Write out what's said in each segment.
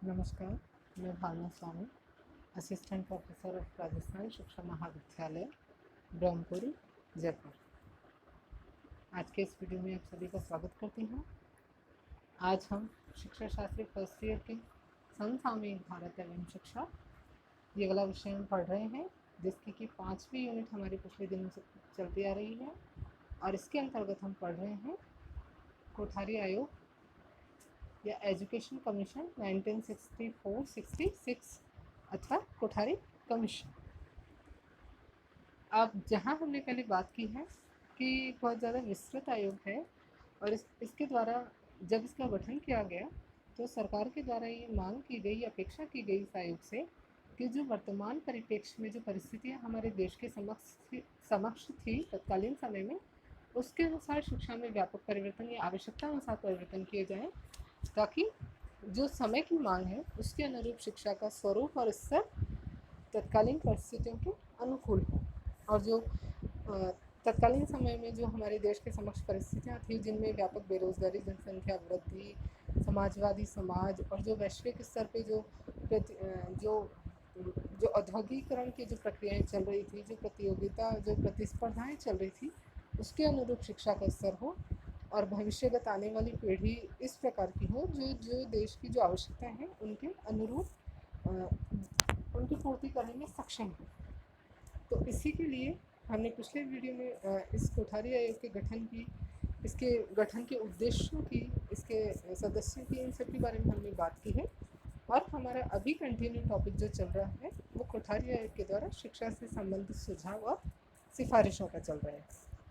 नमस्कार, मैं भावना स्वामी, assistant professor of Rajasthan शिक्षा महाविद्यालय, ब्रह्मपुरी, जयपुर। आज के इस वीडियो में आप सभी का स्वागत करती हूँ। आज हम शिक्षा शास्त्री फर्स्ट ईयर के समसामयिक भारत एवं शिक्षा ये वाला विषय हम पढ़ रहे हैं, जिसकी कि 5वीं यूनिट हमारी पिछले दिनों से चलती आ रही है और इसके अंतर्गत हम पढ़ रहे हैं कोठारी आयोग या एजुकेशन कमीशन 1964-66 अथवा कोठारी कमीशन। अब जहाँ हमने पहले बात की है कि बहुत ज़्यादा विस्तृत आयोग है और इसके द्वारा जब इसका गठन किया गया तो सरकार के द्वारा ये मांग की गई, अपेक्षा की गई इस आयोग से कि जो वर्तमान परिप्रेक्ष्य में जो परिस्थितियाँ हमारे देश के समक्ष थी तत्कालीन समय में, उसके अनुसार शिक्षा में व्यापक परिवर्तन या आवश्यकता अनुसार परिवर्तन किए जाएँ, ताकि जो समय की मांग है उसके अनुरूप शिक्षा का स्वरूप और स्तर तत्कालीन परिस्थितियों के अनुकूल हो। और जो तत्कालीन समय में जो हमारे देश के समक्ष परिस्थितियाँ थी, जिनमें व्यापक बेरोजगारी, जनसंख्या वृद्धि, समाजवादी समाज और जो वैश्विक स्तर पे जो औद्योगिकरण की जो प्रक्रियाएं चल रही थी, जो प्रतियोगिता, जो प्रतिस्पर्धाएं चल रही थी, उसके अनुरूप शिक्षा का स्तर हो और भविष्यगत आने वाली पीढ़ी इस प्रकार की हो जो देश की जो आवश्यकताएं हैं उनके अनुरूप उनकी पूर्ति करने में सक्षम है। तो इसी के लिए हमने पिछले वीडियो में इस कोठारी आयोग के इसके गठन के उद्देश्यों की, इसके सदस्यों की, इन सब के बारे में हमने बात की है। और हमारा अभी कंटिन्यू टॉपिक जो चल रहा है वो कोठारी आयोग के द्वारा शिक्षा से संबंधित सुझाव और सिफारिशों का चल रहा है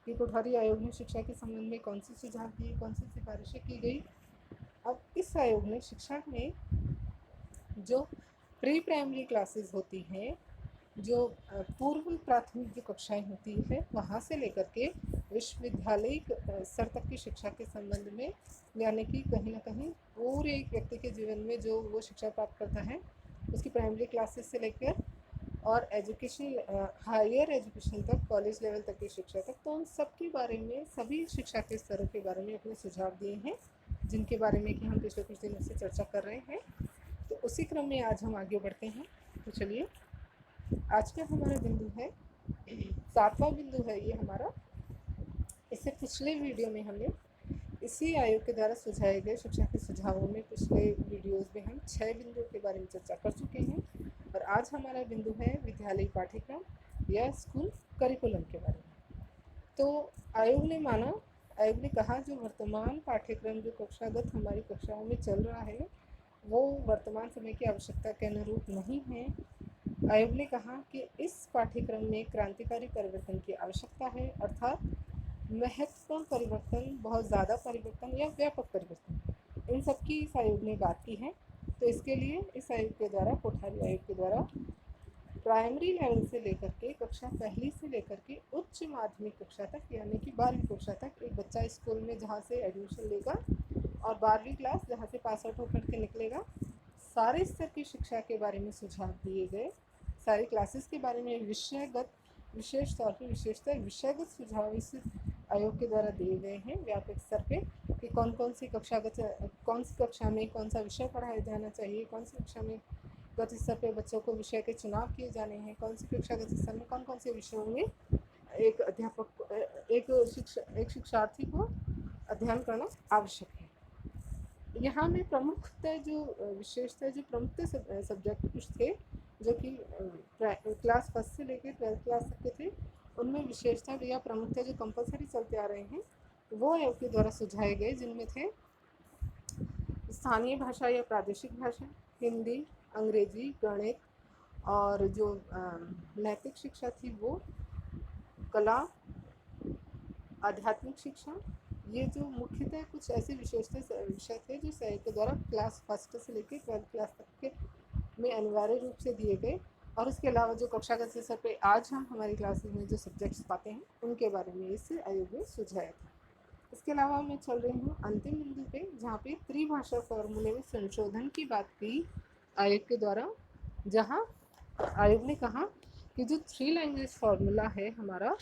कि कोठारी आयोग ने शिक्षा के संबंध में कौन से सुझाव दिए, कौन सी सिफारिशें की गई। अब इस आयोग ने शिक्षा में जो प्री प्राइमरी क्लासेस होती हैं, जो पूर्व प्राथमिक जो कक्षाएं होती है, वहाँ से लेकर के विश्वविद्यालयिक स्तर तक की शिक्षा के संबंध में, यानी कि कहीं ना कहीं पूरे एक व्यक्ति के जीवन में जो वो शिक्षा प्राप्त करता है, उसकी प्राइमरी क्लासेस से लेकर और एजुकेशन, हायर एजुकेशन तक, कॉलेज लेवल तक की शिक्षा तक, तो उन सब के बारे में, सभी शिक्षा के स्तरों के बारे में अपने सुझाव दिए हैं, जिनके बारे में कि हम पिछले कुछ दिनों से चर्चा कर रहे हैं। तो उसी क्रम में आज हम आगे बढ़ते हैं। तो चलिए, आज का हमारा बिंदु है 7वां बिंदु है ये हमारा। इससे पिछले वीडियो में हमने इसी आयोग के द्वारा सुझाए गए शिक्षा के सुझावों में, पिछले वीडियोस में हम 6 बिंदुओं के बारे में चर्चा कर चुके हैं और आज हमारा बिंदु है विद्यालयी पाठ्यक्रम या स्कूल करिकुलम के बारे में। तो आयोग ने कहा जो वर्तमान पाठ्यक्रम जो कक्षागत हमारी कक्षाओं में चल रहा है वो वर्तमान समय की आवश्यकता के अनुरूप नहीं है। आयोग ने कहा कि इस पाठ्यक्रम में क्रांतिकारी परिवर्तन की आवश्यकता है, अर्थात महत्वपूर्ण परिवर्तन, बहुत ज़्यादा परिवर्तन या व्यापक परिवर्तन, इन सब की इस आयोग ने बात की है। तो इसके लिए इस आयोग के द्वारा, कोठारी आयोग के द्वारा, प्राइमरी लेवल से लेकर के कक्षा पहली से लेकर के उच्च माध्यमिक कक्षा तक, यानी कि 12वीं कक्षा तक एक बच्चा स्कूल में जहाँ से एडमिशन लेगा और 12वीं क्लास जहाँ से पास आउट होकर के निकलेगा, सारे स्तर की शिक्षा के बारे में सुझाव दिए गए, सारी क्लासेस के बारे में विशेष तौर पर विषयगत सुझाव इस आयोग के द्वारा दिए गए हैं व्यापक स्तर पे कि कौन सी कक्षा में कौन सा विषय पढ़ाया जाना चाहिए, कौन सी कक्षा में गत स्तर पे बच्चों को विषय के चुनाव किए जाने हैं, कौन सी कक्षागत स्तर में कौन से विषयों में एक शिक्षार्थी को अध्ययन करना आवश्यक है। यहाँ में प्रमुखतः जो प्रमुखतः सब्जेक्ट कुछ थे जो कि क्लास फर्स्ट से लेकर 12th क्लास तक के थे, उनमें विशेषता या प्रमुखतः जो कंपलसरी चलते आ रहे हैं वो आयोग के द्वारा सुझाए गए, जिनमें थे स्थानीय भाषा या प्रादेशिक भाषा, हिंदी, अंग्रेजी, गणित, और जो नैतिक शिक्षा थी वो, कला, आध्यात्मिक शिक्षा। ये जो मुख्यतः कुछ ऐसे विषय थे जो आयोग के द्वारा क्लास फर्स्ट से लेकर 12th क्लास तक के में अनिवार्य रूप से दिए गए। और उसके अलावा जो कक्षागत स्तर पे आज हम हमारी क्लासेस में जो सब्जेक्ट्स पाते हैं उनके बारे में इस आयोग ने सुझाया था। इसके अलावा मैं चल रही हूँ अंतिम बिंदु पे, जहाँ पे त्रिभाषा फॉर्मूले में संशोधन की बात की आयोग के द्वारा, जहाँ आयोग ने कहा कि जो 3 लैंग्वेज फार्मूला है हमारा,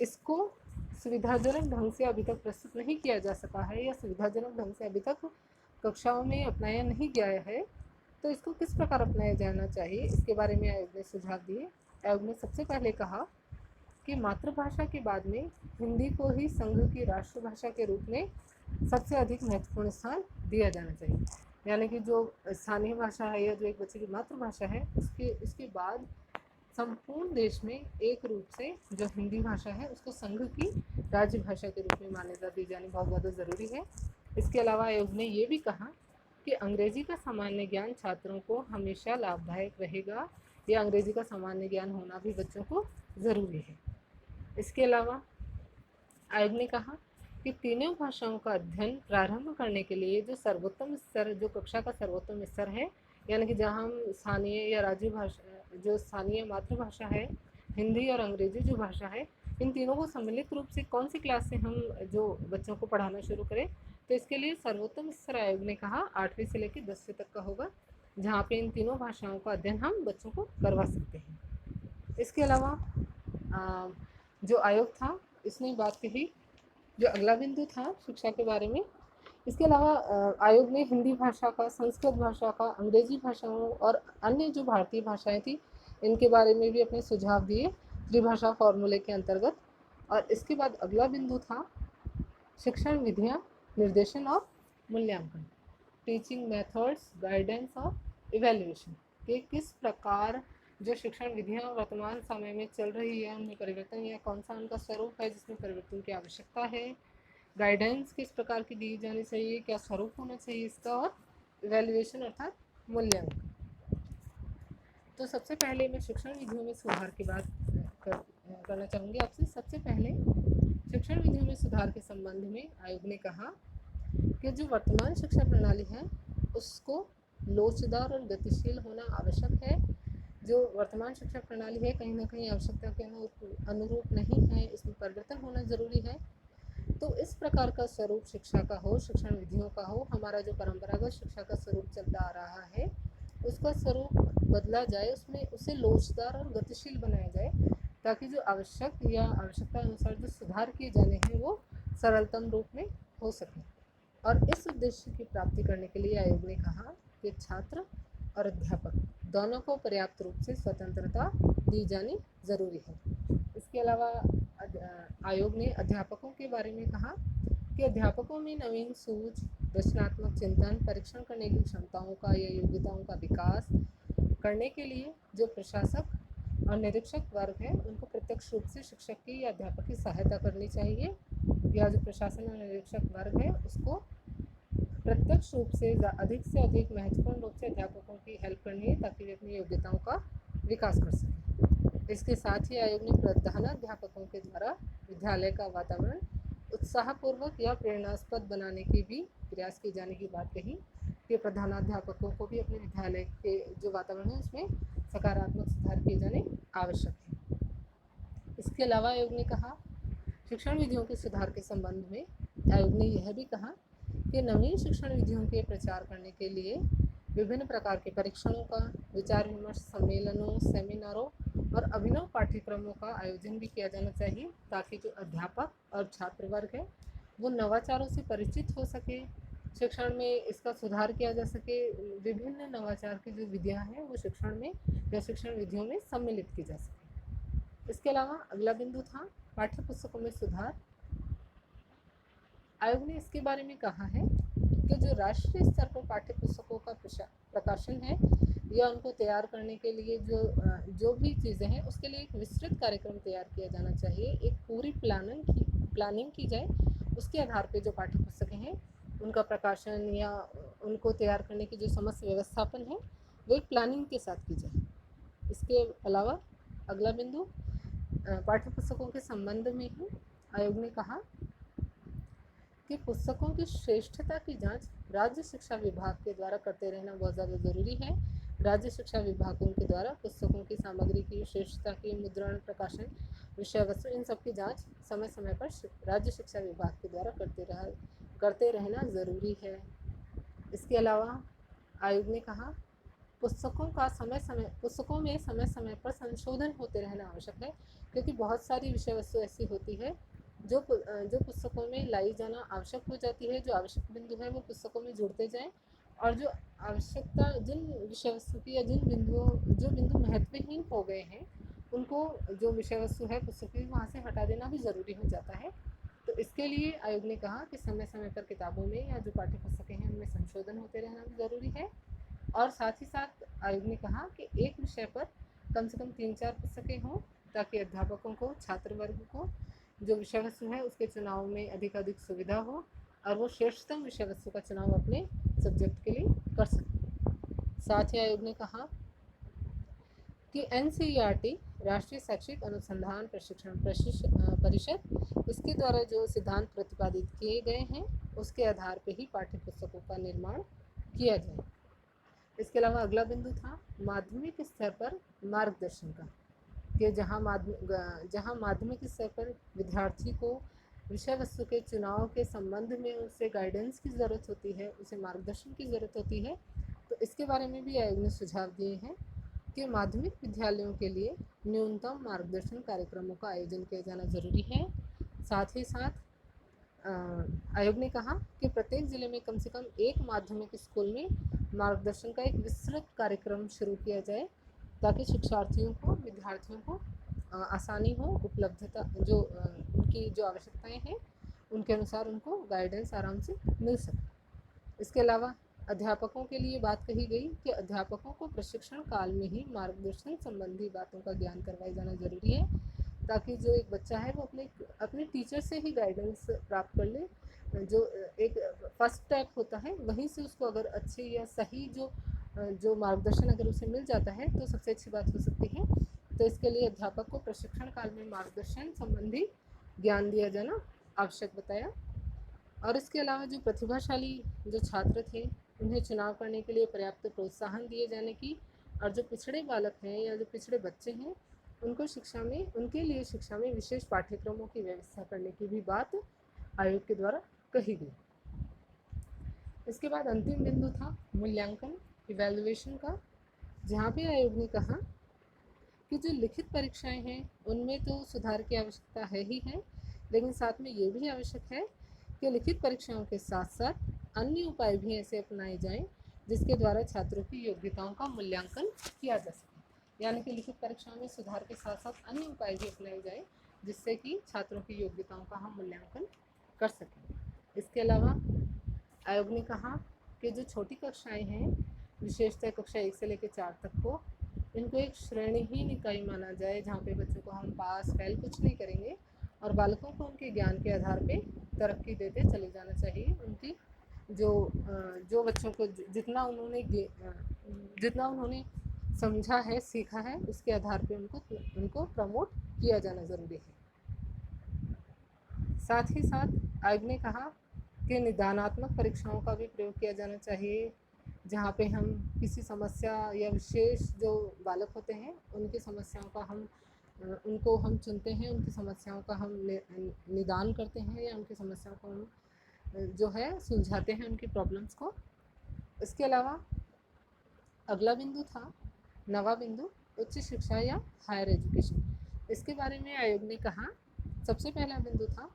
इसको सुविधाजनक ढंग से अभी तक प्रस्तुत नहीं किया जा सका है या सुविधाजनक ढंग से अभी तक कक्षाओं में अपनाया नहीं गया है। तो इसको किस प्रकार अपनाया जाना चाहिए, इसके बारे में आयोग ने सुझाव दिए। आयोग ने सबसे पहले कहा कि मातृभाषा के बाद में हिंदी को ही संघ की राष्ट्रभाषा के रूप में सबसे अधिक महत्वपूर्ण स्थान दिया जाना चाहिए। यानी कि जो स्थानीय भाषा है या जो एक बच्चे की मातृभाषा है, उसके बाद संपूर्ण देश में एक रूप से जो हिंदी भाषा है उसको संघ की राज्य भाषा के रूप में मान्यता दी जानी बहुत ज़्यादा ज़रूरी है। इसके अलावा आयोग ने ये भी कहा कि अंग्रेजी का सामान्य ज्ञान छात्रों को हमेशा लाभदायक रहेगा, या अंग्रेजी का सामान्य ज्ञान होना भी बच्चों को ज़रूरी है। इसके अलावा आयोग ने कहा कि तीनों भाषाओं का अध्ययन प्रारंभ करने के लिए जो सर्वोत्तम स्तर, जो कक्षा का सर्वोत्तम स्तर है, यानी कि जहाँ हम स्थानीय या राज्य भाषा, जो स्थानीय मातृभाषा है हिंदी और अंग्रेजी जो भाषा है, इन तीनों को सम्मिलित रूप से कौन सी क्लास से हम जो बच्चों को पढ़ाना शुरू करें, तो इसके लिए सर्वोत्तम स्तर आयोग ने कहा 8वीं से लेकर 10वीं तक का होगा, जहाँ पे इन तीनों भाषाओं का अध्ययन हम बच्चों को करवा सकते हैं। इसके अलावा जो आयोग था इसने बात कही, जो अगला बिंदु था शिक्षा के बारे में, इसके अलावा आयोग ने हिंदी भाषा का, संस्कृत भाषा का, अंग्रेजी भाषाओं और अन्य जो भारतीय भाषाएं थी इनके बारे में भी अपने सुझाव दिए त्रिभाषा फॉर्मूले के अंतर्गत। और इसके बाद अगला बिंदु था शिक्षण विधियाँ, निर्देशन और मूल्यांकन, टीचिंग मेथड्स, गाइडेंस और इवैल्यूएशन, कि किस प्रकार जो शिक्षण विधियाँ वर्तमान समय में चल रही है उनमें परिवर्तन या कौन सा उनका स्वरूप है जिसमें परिवर्तन की आवश्यकता है, गाइडेंस किस प्रकार की दी जानी चाहिए, क्या स्वरूप होना चाहिए इसका, और इवैल्यूएशन अर्थात मूल्यांकन। तो सबसे पहले मैं शिक्षण विधियों में सुधार की बात करना चाहूँगी आपसे। सबसे पहले शिक्षण विधियों में सुधार के संबंध में आयोग ने कहा कि जो वर्तमान शिक्षा प्रणाली है उसको लोचदार और गतिशील होना आवश्यक है। जो वर्तमान शिक्षा प्रणाली है कहीं ना कहीं आवश्यकता के अनुरूप नहीं है, इसमें परिवर्तन होना ज़रूरी है। तो इस प्रकार का स्वरूप शिक्षा का हो, शिक्षण विधियों का हो, हमारा जो परंपरागत शिक्षा का स्वरूप चलता आ रहा है उसका स्वरूप बदला जाए, उसमें उसे लोचदार और गतिशील बनाया जाए, ताकि जो आवश्यक या आवश्यकता अनुसार जो सुधार किए जाने हैं वो सरलतम रूप में हो सके। और इस उद्देश्य की प्राप्ति करने के लिए आयोग ने कहा कि छात्र और अध्यापक दोनों को पर्याप्त रूप से स्वतंत्रता दी जानी ज़रूरी है। इसके अलावा आयोग ने अध्यापकों के बारे में कहा कि अध्यापकों में नवीन सूझ, रचनात्मक चिंतन, परीक्षण करने की क्षमताओं का या योग्यताओं का विकास करने के लिए जो प्रशासक और निरीक्षक वर्ग है उनको प्रत्यक्ष रूप से शिक्षक की या अध्यापक की सहायता करनी चाहिए, या जो प्रशासन और निरीक्षक वर्ग है उसको प्रत्यक्ष रूप से अधिक महत्वपूर्ण रूप से अध्यापकों की हेल्प करनी है ताकि वे अपनी योग्यताओं का विकास कर सकें। इसके साथ ही आयोग ने प्रधानाध्यापकों के द्वारा विद्यालय का वातावरण उत्साहपूर्वक या प्रेरणास्पद बनाने की भी प्रयास किए जाने की बात कही कि प्रधानाध्यापकों को भी अपने विद्यालय के जो वातावरण है उसमें सकारात्मक सुधार किए जाने आवश्यक है। इसके अलावा आयोग ने कहा शिक्षण विधियों के सुधार के संबंध में आयोग ने यह भी कहा कि नवीन शिक्षण विधियों के प्रचार करने के लिए विभिन्न प्रकार के परीक्षणों का, विचार विमर्श सम्मेलनों, सेमिनारों और अभिनव पाठ्यक्रमों का आयोजन भी किया जाना चाहिए, ताकि जो अध्यापक और छात्र वर्ग है वो नवाचारों से परिचित हो सके, शिक्षण में इसका सुधार किया जा सके, विभिन्न नवाचार की जो विधियाँ हैं वो शिक्षण में या शिक्षण विधियों में सम्मिलित की जा सके। इसके अलावा अगला बिंदु था पाठ्य पुस्तकों में सुधार। आयोग ने इसके बारे में कहा है कि जो राष्ट्रीय स्तर पर पाठ्य पुस्तकों का प्रकाशन है या उनको तैयार करने के लिए जो भी चीज़ें हैं उसके लिए एक विस्तृत कार्यक्रम तैयार किया जाना चाहिए, एक पूरी प्लानिंग की जाए, उसके आधार पर जो पाठ्य पुस्तकें हैं उनका प्रकाशन या उनको तैयार करने की जो समस्त व्यवस्थापन है वो एक प्लानिंग के साथ की जाए। इसके अलावा अगला बिंदु पाठ्य पुस्तकों के संबंध में ही आयोग ने कहा कि पुस्तकों की श्रेष्ठता की जांच राज्य शिक्षा विभाग के द्वारा करते रहना बहुत ज़्यादा ज़रूरी है। राज्य शिक्षा विभागों के द्वारा पुस्तकों की सामग्री की श्रेष्ठता की, मुद्रण, प्रकाशन, विषय वस्तु, इन सब की जांच समय समय पर राज्य शिक्षा विभाग के द्वारा करते रहना ज़रूरी है। इसके अलावा आयोग ने कहा पुस्तकों में समय समय पर संशोधन होते रहना आवश्यक है, क्योंकि बहुत सारी विषय वस्तु ऐसी होती है जो पुस्तकों में लाई जाना आवश्यक हो जाती है, जो आवश्यक बिंदु है वो पुस्तकों में जुड़ते जाएं और जो आवश्यकता जिन विषय वस्तु की या जो बिंदु महत्वहीन हो गए हैं उनको, जो विषय वस्तु है पुस्तक की, वहाँ से हटा देना भी ज़रूरी हो जाता है। तो इसके लिए आयोग ने कहा कि समय समय पर किताबों में या जो पाठ्य पुस्तकें हैं उनमें संशोधन होते रहना भी ज़रूरी है। और साथ ही साथ आयोग ने कहा कि एक विषय पर कम से कम 3-4 पुस्तकें हों, ताकि अध्यापकों को, छात्र वर्ग को जो विषय वस्तु है उसके चुनाव में अधिक सुविधा हो और वो श्रेष्ठतम विषय वस्तु का चुनाव अपने सब्जेक्ट के लिए कर सकें। साथ ही आयोग ने कहा कि NCERT राष्ट्रीय शैक्षिक अनुसंधान प्रशिक्षण परिषद, इसके द्वारा जो सिद्धांत प्रतिपादित किए गए हैं उसके आधार पर ही पाठ्य पुस्तकों का निर्माण किया जाए। इसके अलावा अगला बिंदु था माध्यमिक स्तर पर मार्गदर्शन का, कि जहाँ माध्यमिक स्तर पर विद्यार्थी को विषय वस्तु के चुनाव के संबंध में उसे गाइडेंस की ज़रूरत होती है, उसे मार्गदर्शन की ज़रूरत होती है, तो इसके बारे में भी आयोग ने सुझाव दिए हैं कि माध्यमिक विद्यालयों के लिए न्यूनतम मार्गदर्शन कार्यक्रमों का आयोजन किया जाना ज़रूरी है। साथ ही साथ आयोग ने कहा कि प्रत्येक ज़िले में कम से कम एक माध्यमिक स्कूल में मार्गदर्शन का एक विस्तृत कार्यक्रम शुरू किया जाए, ताकि शिक्षार्थियों को, विद्यार्थियों को आसानी हो, उपलब्धता जो उनकी जो आवश्यकताएं हैं उनके अनुसार उनको गाइडेंस आराम से मिल सके। इसके अलावा अध्यापकों के लिए बात कही गई कि अध्यापकों को प्रशिक्षण काल में ही मार्गदर्शन संबंधी बातों का ज्ञान करवाया जाना ज़रूरी है, ताकि जो एक बच्चा है वो अपने टीचर से ही गाइडेंस प्राप्त कर ले। जो एक फर्स्ट स्टेप होता है वहीं से उसको अगर अच्छे या सही जो मार्गदर्शन अगर उसे मिल जाता है तो सबसे अच्छी बात हो सकती है। तो इसके लिए अध्यापक को प्रशिक्षण काल में मार्गदर्शन संबंधी ज्ञान दिया जाना आवश्यक बताया। और इसके अलावा जो प्रतिभाशाली जो छात्र थे उन्हें चुनाव करने के लिए पर्याप्त प्रोत्साहन दिए जाने की, और जो पिछड़े बालक हैं या जो पिछड़े बच्चे हैं उनके लिए शिक्षा में विशेष पाठ्यक्रमों की व्यवस्था करने की भी बात आयोग के द्वारा कही गई। इसके बाद अंतिम बिंदु था मूल्यांकन, इवैल्यूएशन का, जहाँ पे आयोग ने कहा कि जो लिखित परीक्षाएं हैं उनमें तो सुधार की आवश्यकता है ही है, लेकिन साथ में ये भी आवश्यक है कि लिखित परीक्षाओं के साथ साथ अन्य उपाय भी ऐसे अपनाए जाएं जिसके द्वारा छात्रों की योग्यताओं का मूल्यांकन किया जा सके। यानी कि लिखित परीक्षाओं में सुधार के साथ साथ अन्य उपाय भी अपनाए जाएं जिससे कि छात्रों की योग्यताओं का हम मूल्यांकन कर सकें। इसके अलावा आयोग ने कहा कि जो छोटी कक्षाएं हैं, विशेषतः कक्षा 1 से लेकर 4 तक को, इनको एक श्रेणीहीन इकाई माना जाए, जहाँ पे बच्चों को हम पास फेल कुछ नहीं करेंगे और बालकों को उनके ज्ञान के आधार पे तरक्की देते चले जाना चाहिए। उनकी जो बच्चों को जितना उन्होंने समझा है, सीखा है, उसके आधार पे उनको प्रमोट किया जाना ज़रूरी है। साथ ही साथ आयोग ने कहा कि निदानात्मक परीक्षाओं का भी प्रयोग किया जाना चाहिए, जहाँ पे हम किसी समस्या या विशेष जो बालक होते हैं उनकी समस्याओं का उनको हम चुनते हैं, उनकी समस्याओं का हम निदान करते हैं या उनकी समस्याओं को हम जो है सुलझाते हैं उनकी प्रॉब्लम्स को। इसके अलावा अगला बिंदु था नवा बिंदु, उच्च शिक्षा या हायर एजुकेशन। इसके बारे में आयोग ने कहा, सबसे पहला बिंदु था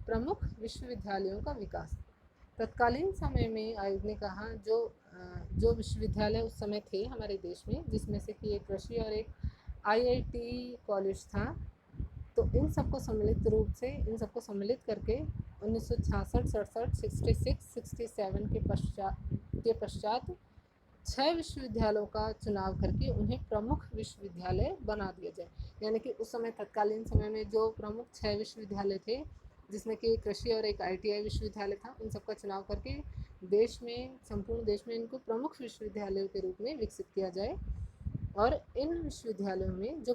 प्रमुख विश्वविद्यालयों का विकास। तत्कालीन समय में आयोग ने कहा जो विश्वविद्यालय उस समय थे हमारे देश में, जिसमें से कि एक कृषि और एक IIT कॉलेज था, तो इन सबको सम्मिलित करके 1966, 66, 67 के पश्चात 6 विश्वविद्यालयों का चुनाव करके उन्हें प्रमुख विश्वविद्यालय बना दिया जाए। यानी कि उस समय तत्कालीन समय में जो प्रमुख 6 विश्वविद्यालय थे, जिसमें कि कृषि और एक ITI विश्वविद्यालय था, उन सबका चुनाव करके संपूर्ण देश में इनको प्रमुख विश्वविद्यालयों के रूप में विकसित किया जाए। और इन विश्वविद्यालयों में जो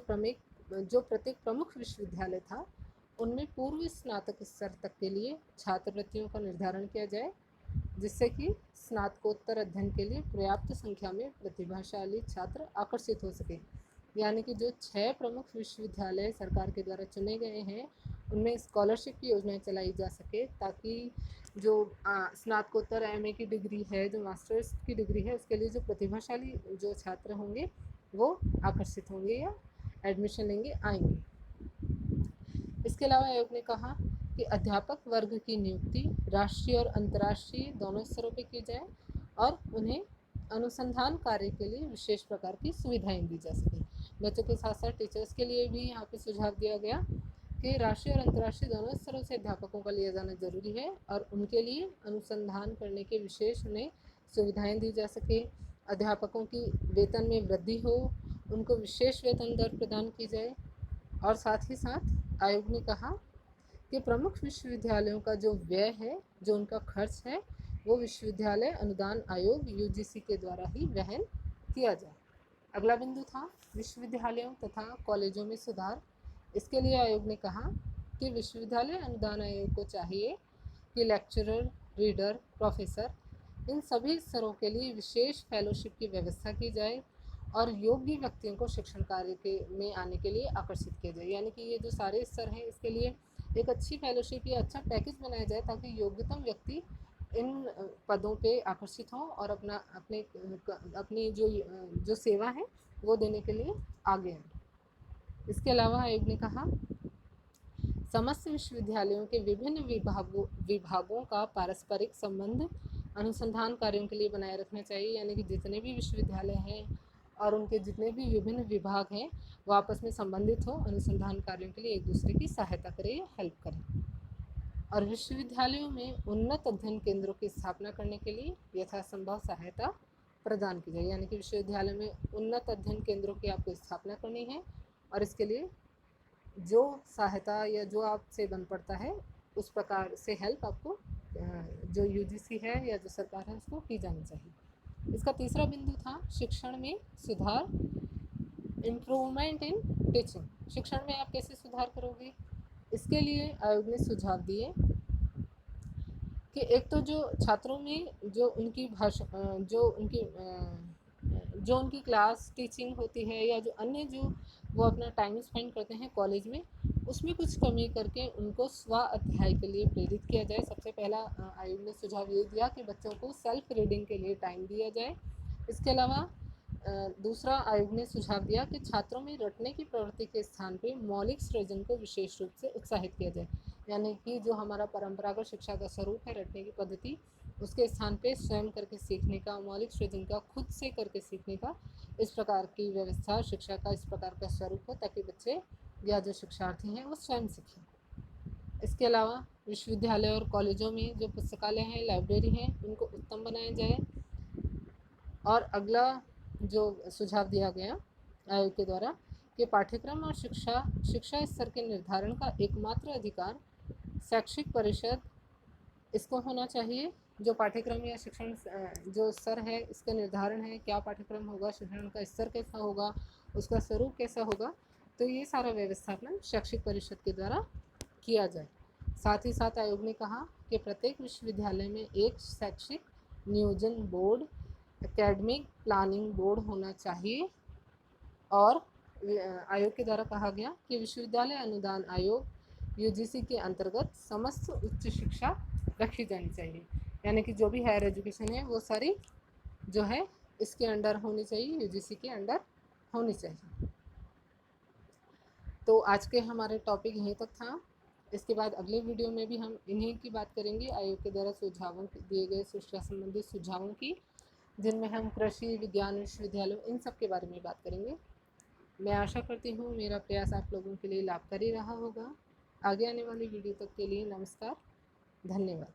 प्रत्येक प्रमुख विश्वविद्यालय था उनमें पूर्व स्नातक स्तर तक के लिए छात्रवृत्तियों का निर्धारण किया जाए, जिससे कि स्नातकोत्तर अध्ययन के लिए पर्याप्त संख्या में प्रतिभाशाली छात्र आकर्षित हो सके। यानी कि जो 6 प्रमुख विश्वविद्यालय सरकार के द्वारा चुने गए हैं उनमें स्कॉलरशिप की योजनाएं चलाई जा सके, ताकि जो स्नातकोत्तर MA की डिग्री है, जो मास्टर्स की डिग्री है, उसके लिए जो प्रतिभाशाली जो छात्र होंगे वो आकर्षित होंगे या एडमिशन लेंगे, आएंगे। इसके अलावा आयोग ने कहा कि अध्यापक वर्ग की नियुक्ति राष्ट्रीय और अंतर्राष्ट्रीय दोनों स्तरों पर की जाए और उन्हें अनुसंधान कार्य के लिए विशेष प्रकार की सुविधाएं दी जा सकें। बच्चों के साथ साथ टीचर्स के लिए भी यहाँ पे सुझाव दिया गया कि राष्ट्रीय और अंतर्राष्ट्रीय दोनों स्तरों से अध्यापकों का लिया जाना जरूरी है और उनके लिए अनुसंधान करने के विशेष उन्हें सुविधाएं दी जा सके। अध्यापकों की वेतन में वृद्धि हो, उनको विशेष वेतन दर प्रदान की जाए। और साथ ही साथ आयोग ने कहा कि प्रमुख विश्वविद्यालयों का जो व्यय है, जो उनका खर्च है, वो विश्वविद्यालय अनुदान आयोग यूजीसी के द्वारा ही वहन किया जाए। अगला बिंदु था विश्वविद्यालयों तथा कॉलेजों में सुधार। इसके लिए आयोग ने कहा कि विश्वविद्यालय अनुदान आयोग को चाहिए कि लेक्चरर, रीडर, प्रोफेसर इन सभी स्तरों के लिए विशेष फेलोशिप की व्यवस्था की जाए और योग्य व्यक्तियों को शिक्षण कार्य के में आने के लिए आकर्षित किया जाए। यानी कि ये जो सारे स्तर हैं, इसके लिए एक अच्छी फेलोशिप या अच्छा पैकेज बनाया जाए ताकि योग्यतम व्यक्ति इन पदों पे आकर्षित हों और अपनी जो सेवा है वो देने के लिए आगे आए। इसके अलावा आयोग ने कहा समस्त विश्वविद्यालयों के विभिन्न विभागों का पारस्परिक संबंध अनुसंधान कार्यों के लिए बनाए रखना चाहिए। यानी कि जितने भी विश्वविद्यालय हैं और उनके जितने भी विभिन्न विभाग हैं वो आपस में संबंधित हो, अनुसंधान कार्यों के लिए एक दूसरे की सहायता करें या हेल्प करें। और विश्वविद्यालयों में उन्नत अध्ययन केंद्रों की स्थापना करने के लिए यथासंभव सहायता प्रदान की जाए। यानी कि विश्वविद्यालय में उन्नत अध्ययन केंद्रों की आपको स्थापना करनी है और इसके लिए जो सहायता या जो आपसे बन पड़ता है उस प्रकार से हेल्प आपको जो यूजीसी है या जो सरकार है उसको की जानी चाहिए। इसका तीसरा बिंदु था शिक्षण में सुधार, इम्प्रूवमेंट इन टीचिंग। शिक्षण में आप कैसे सुधार करोगे? इसके लिए आयोग ने सुझाव दिए कि एक तो जो छात्रों में जो उनकी जो उनकी क्लास टीचिंग होती है या जो अन्य जो वो अपना टाइम स्पेंड करते हैं कॉलेज में, उसमें कुछ कमी करके उनको स्व अध्याय के लिए प्रेरित किया जाए। सबसे पहला आयोग ने सुझाव ये दिया कि बच्चों को सेल्फ रीडिंग के लिए टाइम दिया जाए। इसके अलावा दूसरा आयोग ने सुझाव दिया कि छात्रों में रटने की प्रवृत्ति के स्थान पर मौलिक सृजन को विशेष रूप से उत्साहित किया जाए। यानी कि जो हमारा परंपरागत शिक्षा का स्वरूप है रटने की पद्धति, उसके स्थान पे स्वयं करके सीखने का, मौलिक सृजन का, खुद से करके सीखने का, इस प्रकार की व्यवस्था शिक्षा का इस प्रकार का स्वरूप हो ताकि बच्चे या जो शिक्षार्थी हैं वो स्वयं सीखें। इसके अलावा विश्वविद्यालय और कॉलेजों में जो पुस्तकालय हैं, लाइब्रेरी हैं, उनको उत्तम बनाया जाए। और अगला जो सुझाव दिया गया आयोग के द्वारा कि पाठ्यक्रम और शिक्षा स्तर के निर्धारण का एकमात्र अधिकार शैक्षिक परिषद इसको होना चाहिए। जो पाठ्यक्रम या शिक्षण जो स्तर है इसका निर्धारण है, क्या पाठ्यक्रम होगा, शिक्षण का स्तर कैसा होगा, उसका स्वरूप कैसा होगा, तो ये सारा व्यवस्थापन शैक्षिक परिषद के द्वारा किया जाए। साथ ही साथ आयोग ने कहा कि प्रत्येक विश्वविद्यालय में एक शैक्षिक नियोजन बोर्ड, एकेडमिक प्लानिंग बोर्ड होना चाहिए। और आयोग के द्वारा कहा गया कि विश्वविद्यालय अनुदान आयोग यूजीसी के अंतर्गत समस्त उच्च शिक्षा रखी जानी चाहिए। यानी कि जो भी हायर एजुकेशन है वो सारी जो है इसके अंडर होनी चाहिए, यूजीसी के अंडर होनी चाहिए। तो आज के हमारे टॉपिक यहीं तक था। इसके बाद अगले वीडियो में भी हम इन्हीं की बात करेंगे, आयोग के द्वारा सुझावों दिए गए शिक्षा संबंधित सुझावों की, जिनमें हम कृषि विज्ञान विश्वविद्यालयों इन सब के बारे में बात करेंगे। मैं आशा करती हूँ मेरा प्रयास आप लोगों के लिए लाभकारी रहा होगा। आगे आने वाली वीडियो तक के लिए नमस्कार, धन्यवाद।